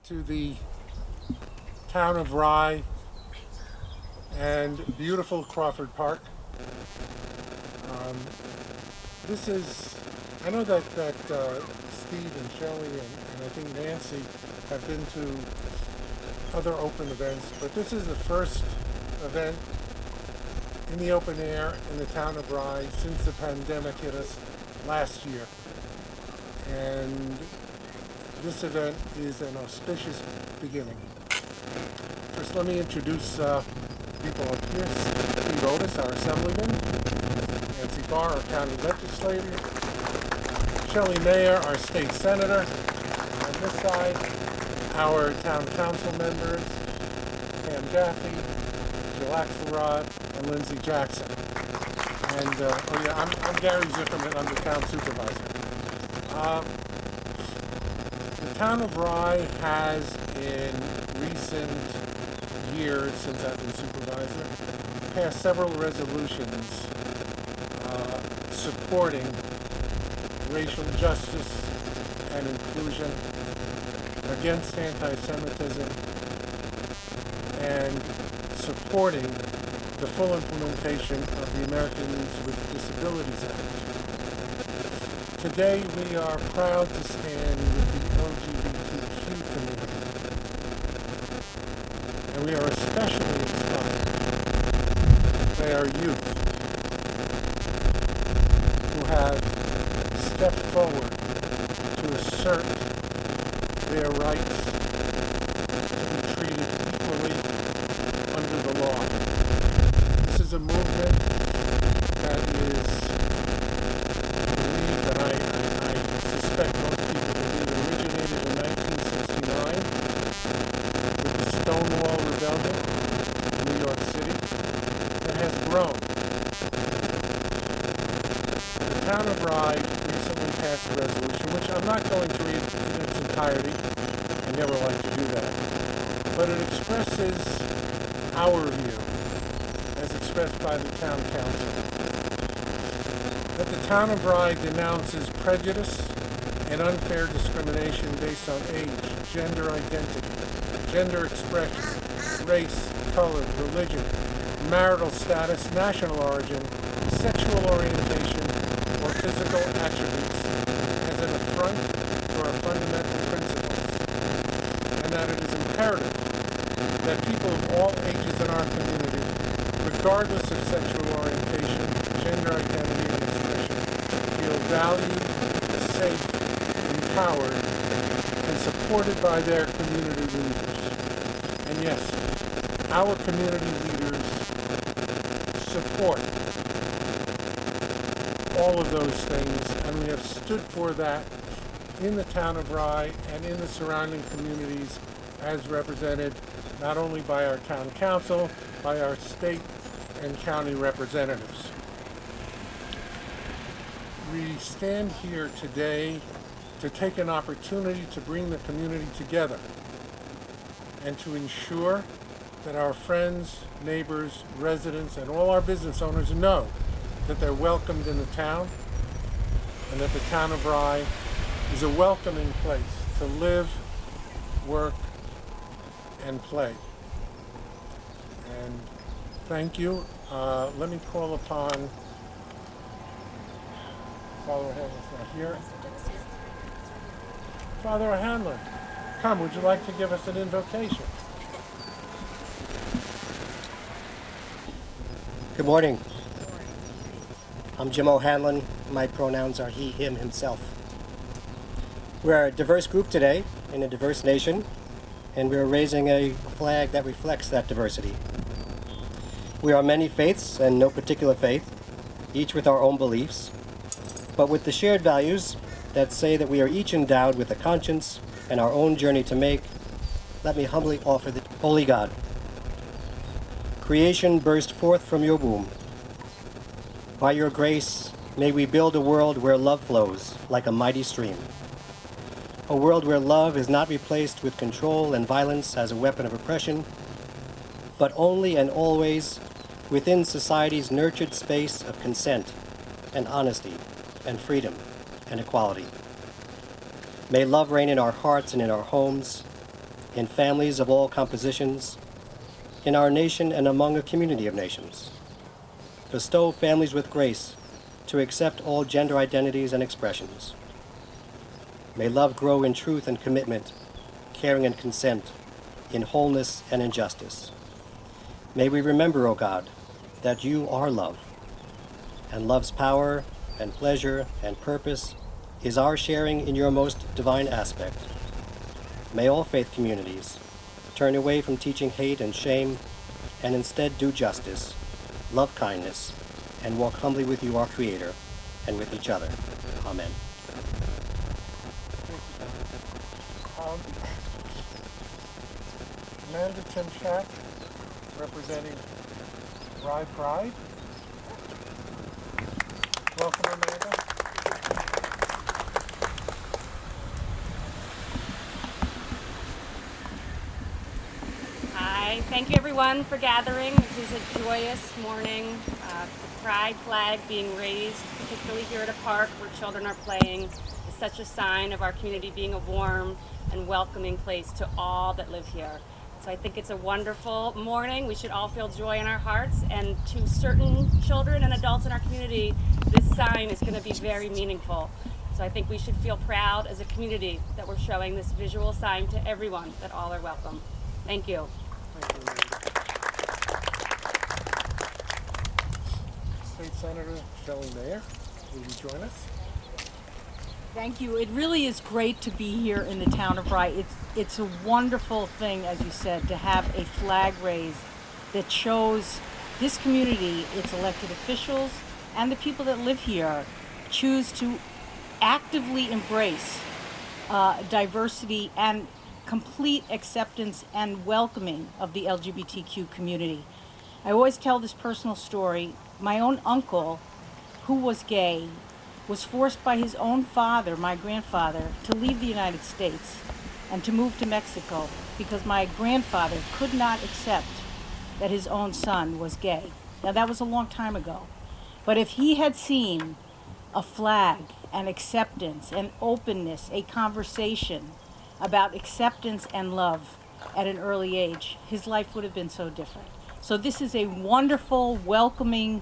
to the town of Rye and beautiful Crawford Park. Um, this is, I know that Steve and Shelley and I think Nancy have been to other open events, but this is the first event in the open air in the town of Rye since the pandemic hit us last year. And this event is an auspicious beginning. First, let me introduce people up here. Steve Otis, our Assemblyman. Nancy Barr, our County Legislator. Shelley Mayer, our State Senator. On this side, our Town Council members, Pam Jaffe, Jill Axelrod, and Lindsay Jackson. And, I'm Gary Zuckerman, I'm the Town Supervisor. The town of Rye has, in recent years, since I've been supervisor, passed several resolutions supporting racial justice and inclusion, against anti-Semitism, and supporting the full implementation of the Americans with Disabilities Act. Today we are proud to stand with the LGBTQ community, and we are especially inspired by our youth who have stepped forward to assert their rights to be treated equally under the law. This is a movement that is believed, and I suspect most people believe, originated in 1969 with the Stonewall Rebellion in New York City, and has grown. The town of Rye recently passed a resolution, which I'm not going to read in its entirety. I never like to do that. But it expresses our view, as expressed by the town council, that the town of Rye denounces prejudice and unfair discrimination based on age, gender identity, gender expression, race, color, religion, marital status, national origin, sexual orientation, or physical attributes as an affront to our fundamental principles, and that it is imperative that people of all ages in our community, regardless of sexual orientation, gender identity, and expression, feel valued, safe, empowered, and supported by their community leaders. And yes, our community leaders support all of those things, and we have stood for that in the town of Rye and in the surrounding communities as represented not only by our town council, by our state and county representatives. We stand here today to take an opportunity to bring the community together and to ensure that our friends, neighbors, residents, and all our business owners know that they're welcomed in the town and that the town of Rye is a welcoming place to live, work, and play. And thank you. Let me call upon Father O'Hanlon's not here. Father O'Hanlon, come, would you like to give us an invocation? Good morning. I'm Jim O'Hanlon. My pronouns are he, him, himself. We're a diverse group today in a diverse nation, and we're raising a flag that reflects that diversity. We are many faiths and no particular faith, each with our own beliefs, but with the shared values that say that we are each endowed with a conscience and our own journey to make. Let me humbly offer the Holy God. Creation burst forth from your womb. By your grace, may we build a world where love flows like a mighty stream. A world where love is not replaced with control and violence as a weapon of oppression, but only and always within society's nurtured space of consent and honesty and freedom and equality. May love reign in our hearts and in our homes, in families of all compositions, in our nation and among a community of nations. Bestow families with grace to accept all gender identities and expressions. May love grow in truth and commitment, caring and consent, in wholeness and in justice. May we remember, O God, that you are love, and love's power and pleasure and purpose is our sharing in your most divine aspect. May all faith communities turn away from teaching hate and shame and instead do justice, love kindness, and walk humbly with you, our Creator, and with each other. Amen. Amanda Timchak, representing Rye Pride. Welcome, Amanda. Hi, thank you everyone for gathering. This is a joyous morning. The Pride flag being raised, particularly here at a park where children are playing, is such a sign of our community being a warm and welcoming place to all that live here. So I think it's a wonderful morning. We should all feel joy in our hearts, and to certain children and adults in our community, this sign is going to be very meaningful. So I think we should feel proud as a community that we're showing this visual sign to everyone that all are welcome. Thank you. Thank you, Amanda. State Senator Shelley Mayer, will you join us? Thank you. It really is great to be here in the town of Rye. It's a wonderful thing, as you said, to have a flag raised that shows this community, its elected officials, and the people that live here choose to actively embrace diversity and complete acceptance and welcoming of the LGBTQ community. I always tell this personal story. My own uncle, who was gay, was forced by his own father, my grandfather, to leave the United States and to move to Mexico because my grandfather could not accept that his own son was gay. Now that was a long time ago. But if he had seen a flag and acceptance and openness, a conversation about acceptance and love at an early age, his life would have been so different. So this is a wonderful, welcoming,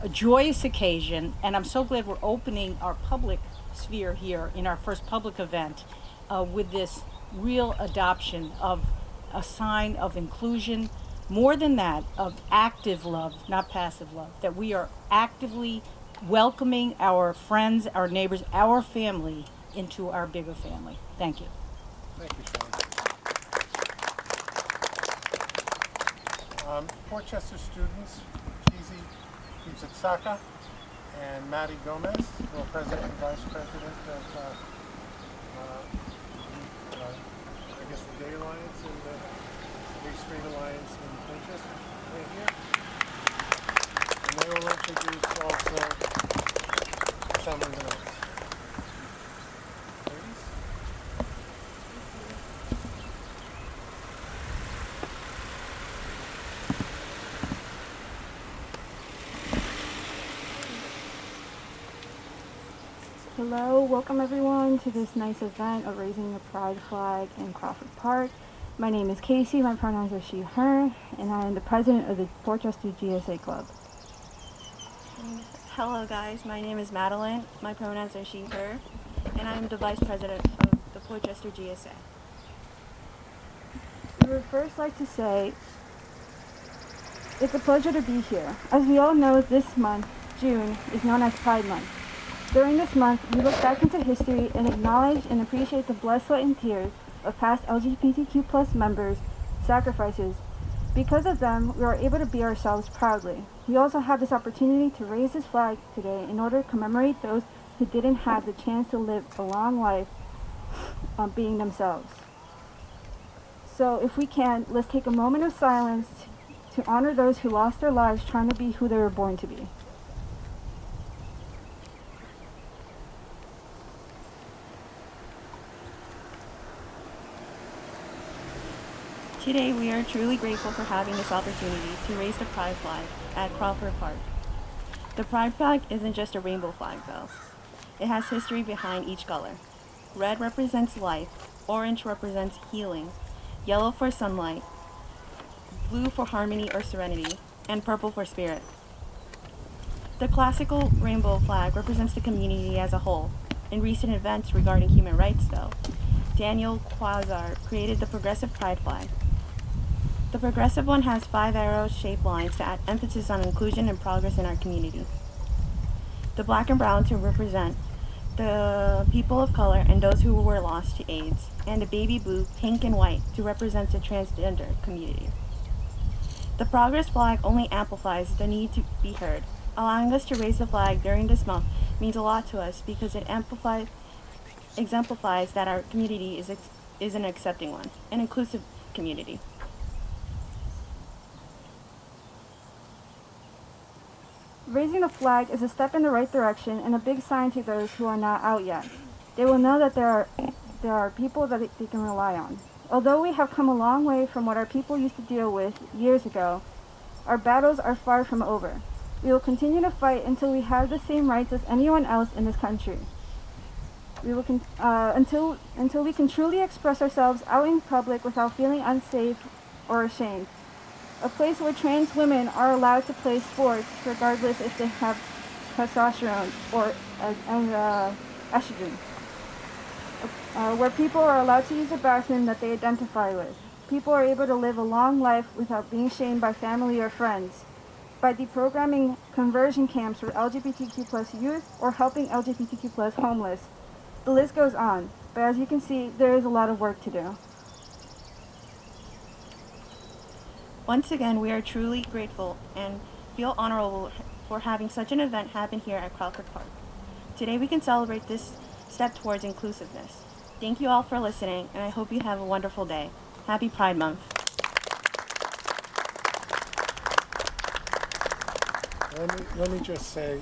a joyous occasion, and I'm so glad we're opening our public sphere here in our first public event with this real adoption of a sign of inclusion, more than that, of active love, not passive love, that we are actively welcoming our friends, our neighbors, our family into our bigger family. Thank you. Thank you, Shelley. Portchester students, Kizi Kitsutsaka and Maddie Gomez, who are President and Vice President of I guess the Gay Alliance and the Gay Straight Alliance in Portchester, right here. And they will introduce also some of the notes. Ladies? Hello, welcome everyone to this nice event of raising the Pride flag in Crawford Park. My name is Casey, my pronouns are she, her, and I am the president of the Portchester GSA Club. Hello guys, my name is Madeline, my pronouns are she, her, and I am the vice president of the Portchester GSA. We would first like to say it's a pleasure to be here. As we all know, this month, June, is known as Pride Month. During this month, we look back into history and acknowledge and appreciate the blood, sweat, and tears of past LGBTQ+ members' sacrifices. Because of them, we are able to be ourselves proudly. We also have this opportunity to raise this flag today in order to commemorate those who didn't have the chance to live a long life being themselves. So if we can, let's take a moment of silence to honor those who lost their lives trying to be who they were born to be. Today we are truly grateful for having this opportunity to raise the Pride flag at Crawford Park. The Pride flag isn't just a rainbow flag though. It has history behind each color. Red represents life, orange represents healing, yellow for sunlight, blue for harmony or serenity, and purple for spirit. The classical rainbow flag represents the community as a whole. In recent events regarding human rights, though, Daniel Quasar created the progressive pride flag. The progressive one has 5 arrow-shaped lines to add emphasis on inclusion and progress in our community. The black and brown to represent the people of color and those who were lost to AIDS, and the baby blue, pink, and white to represent the transgender community. The progress flag only amplifies the need to be heard. Allowing us to raise the flag during this month means a lot to us because it exemplifies that our community is an accepting one, an inclusive community. Raising the flag is a step in the right direction and a big sign to those who are not out yet. They will know that there are people that they can rely on. Although we have come a long way from what our people used to deal with years ago, our battles are far from over. We will continue to fight until we have the same rights as anyone else in this country. We will until we can truly express ourselves out in public without feeling unsafe or ashamed. A place where trans women are allowed to play sports regardless if they have testosterone or estrogen. Where people are allowed to use a bathroom that they identify with. People are able to live a long life without being shamed by family or friends. By deprogramming conversion camps for LGBTQ+ youth or helping LGBTQ+ homeless. The list goes on, but as you can see, there is a lot of work to do. Once again, we are truly grateful and feel honorable for having such an event happen here at Crawford Park. Today we can celebrate this step towards inclusiveness. Thank you all for listening, and I hope you have a wonderful day. Happy Pride Month. Let me just say,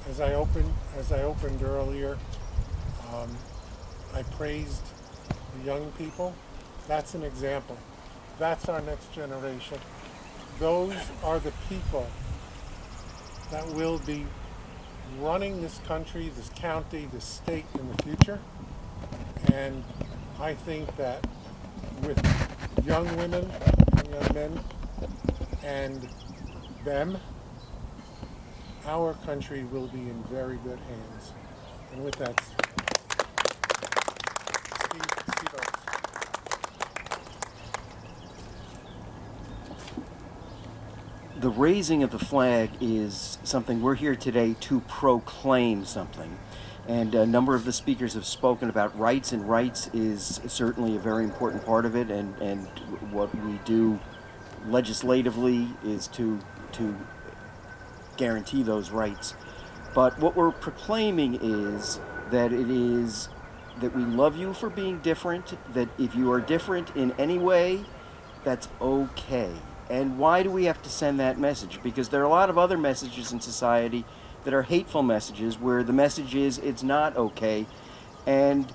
as I opened earlier, I praised the young people. That's an example. That's our next generation. Those are the people that will be running this country, this county, this state in the future. And I think that with young women and young men and them, our country will be in very good hands. And with that, Steve Oates. The raising of the flag is something we're here today to proclaim something. And a number of the speakers have spoken about rights, and rights is certainly a very important part of it. And what we do legislatively is to guarantee those rights. But what we're proclaiming is that we love you for being different, that if you are different in any way, that's okay. And why do we have to send that message? Because there are a lot of other messages in society that are hateful messages where the message is it's not okay. And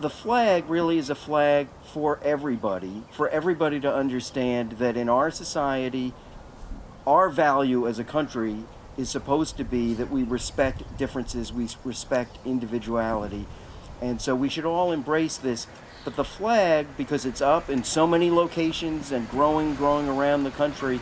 the flag really is a flag for everybody to understand that in our society, our value as a country is supposed to be that we respect differences, we respect individuality. And so we should all embrace this. But the flag, because it's up in so many locations and growing around the country,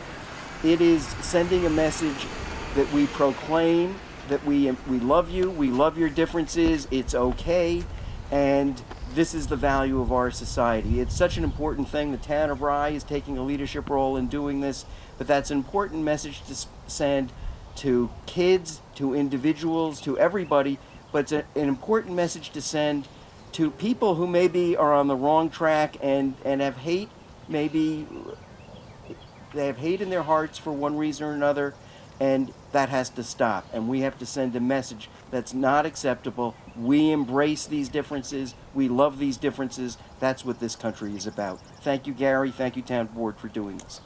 it is sending a message that we proclaim that we love you, we love your differences, it's okay, and this is the value of our society. It's such an important thing. The town of Rye is taking a leadership role in doing this, but that's an important message to send to kids, to individuals, to everybody, but it's an important message to send to people who maybe are on the wrong track and have hate. Maybe they have hate in their hearts for one reason or another, and that has to stop. And we have to send a message that's not acceptable. We embrace these differences. We love these differences. That's what this country is about. Thank you, Gary. Thank you, Town Board, for doing this.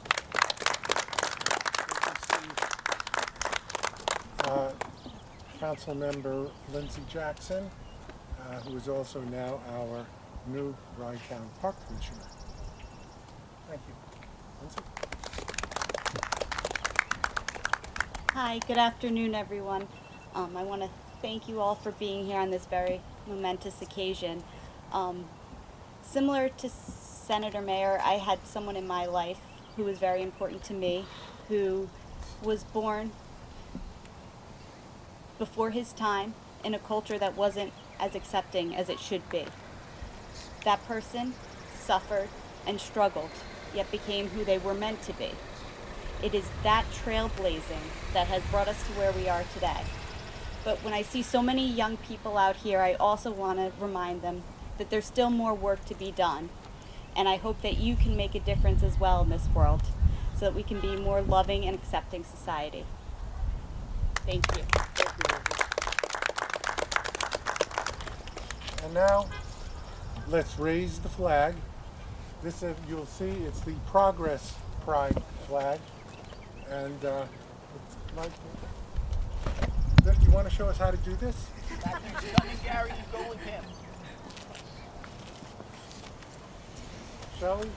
Council Member Lindsay Jackson, who is also now our new Rye Town Park Commissioner. Thank you. Lindsay? Hi, good afternoon, everyone. I want to thank you all for being here on this very momentous occasion. Similar to Senator Mayer, I had someone in my life who was very important to me, who was born before his time in a culture that wasn't as accepting as it should be. That person suffered and struggled, yet became who they were meant to be. It is that trailblazing that has brought us to where we are today. But when I see so many young people out here, I also want to remind them that there's still more work to be done. And I hope that you can make a difference as well in this world so that we can be a more loving and accepting society. Thank you. And now, let's raise the flag. This, you'll see, it's the Progress Pride flag. And Rick, you want to show us how to do this? Gary, you go with him. Shelley?